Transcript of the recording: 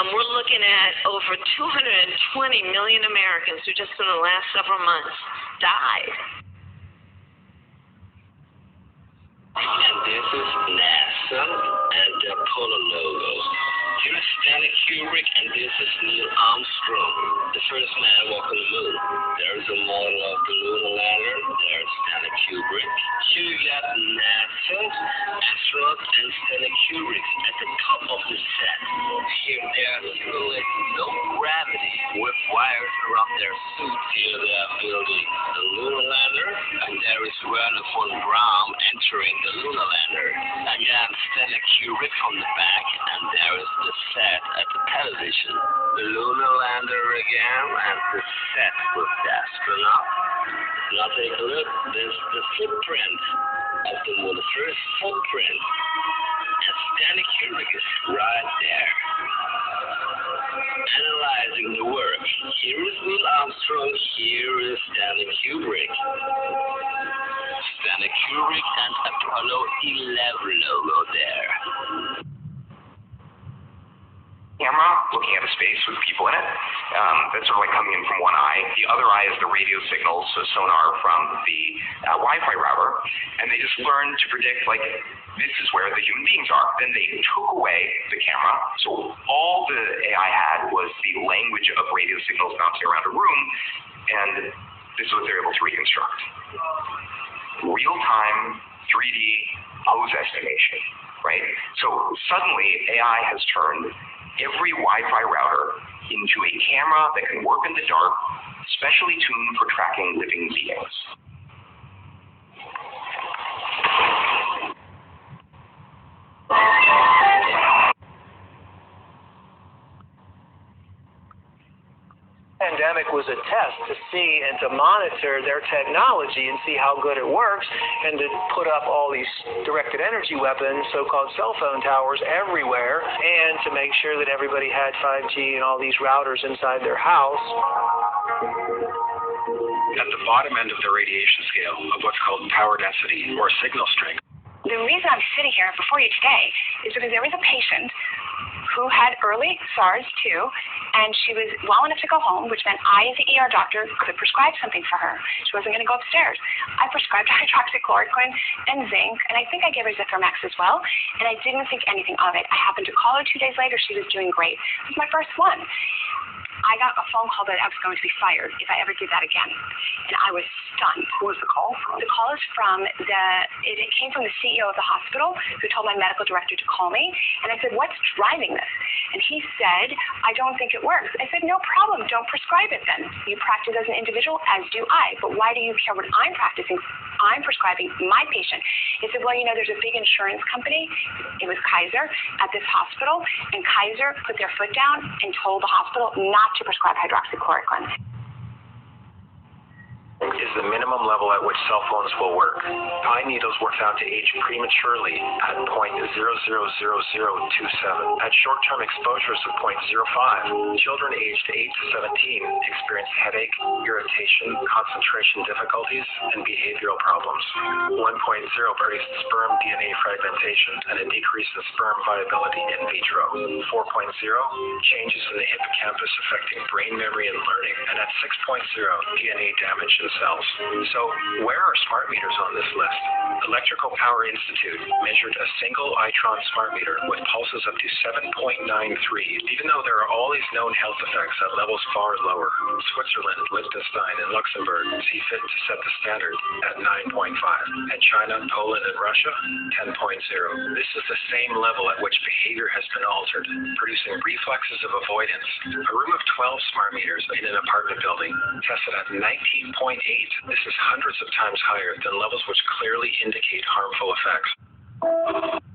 We're looking at over 220 million Americans who just in the last several months died. And this is NASA and the Apollo logo. Here's Stanley Kubrick, and this is Neil Armstrong, the first man walk on the moon. There's a model of the lunar lander. There's Stanley Kubrick. Here you got NASA, astronauts, and Stanley Kubrick at the top of the set. Here they are simulating no gravity with wires around their suits. Here they are building the lunar lander, and there is Wernher von Braun entering the lunar lander. Again, Stanley Kubrick from the back, and there is the set at the television. The lunar lander again, and the set with the astronaut. Now take a look. There's the footprint of the moon, the first footprint. And Stanley Kubrick is right there, analyzing the work. Here is Neil Armstrong, here is Stanley Kubrick. Stanley Kubrick and Apollo 11 logo there. Camera looking at a space with people in it. That's sort of like coming in from one eye. The other eye is the radio signals, so sonar from the Wi-Fi router, and they just learned to predict, like, this is where the human beings are. Then they took away the camera, so all the AI had was the language of radio signals bouncing around a room, and this is what they're able to reconstruct. Real-time 3D pose estimation, right? So suddenly AI has turned every Wi-Fi router into a camera that can work in the dark, specially tuned for tracking living beings. Pandemic was a test to see and to monitor their technology and see how good it works, and to put up all these directed energy weapons, so-called cell phone towers, everywhere, and to make sure that everybody had 5G and all these routers inside their house. At the bottom end of the radiation scale of what's called power density or signal strength. The reason I'm sitting here before you today is because there was a patient who had early SARS-2, and she was well enough to go home, which meant I, as the ER doctor, could prescribe something for her. She wasn't going to go upstairs. I prescribed hydroxychloroquine and zinc, and I think I gave her Zithromax as well, and I didn't think anything of it. I happened to call her 2 days later. She was doing great. It was my first one. I got a phone call that I was going to be fired if I ever did that again. And I was stunned. Who was the call from? The call is from it came from the CEO of the hospital, who told my medical director to call me. And I said, what's driving this? And he said, I don't think it works. I said, no problem. Don't prescribe it then. You practice as an individual, as do I. But why do you care what I'm practicing? I'm prescribing my patient. He said, well, you know, there's a big insurance company. It was Kaiser at this hospital. And Kaiser put their foot down and told the hospital not to prescribe hydroxychloroquine. Is the minimum level at which cell phones will work. Pine needles were found to age prematurely at 0.00027. At short-term exposures of 0.05, children aged 8 to 17 experienced headache, irritation, concentration difficulties, and behavioral problems. 1.0 produced sperm DNA fragmentation and a decrease in sperm viability in vitro. 4.0, changes in the hippocampus affecting brain memory and learning. And at 6.0, DNA damage in cells. So where are smart meters on this list? Electrical Power Institute measured a single Itron smart meter with pulses up to 7.93, even though there are all these known health effects at levels far lower. Switzerland, Liechtenstein, and Luxembourg see fit to set the standard at 9.5, and China, Poland, and Russia, 10.0. This is the same level at which behavior has been altered, producing reflexes of avoidance. A room of 12 smart meters in an apartment building tested at 19.8. This is hundreds of times higher than levels which clearly indicate harmful effects.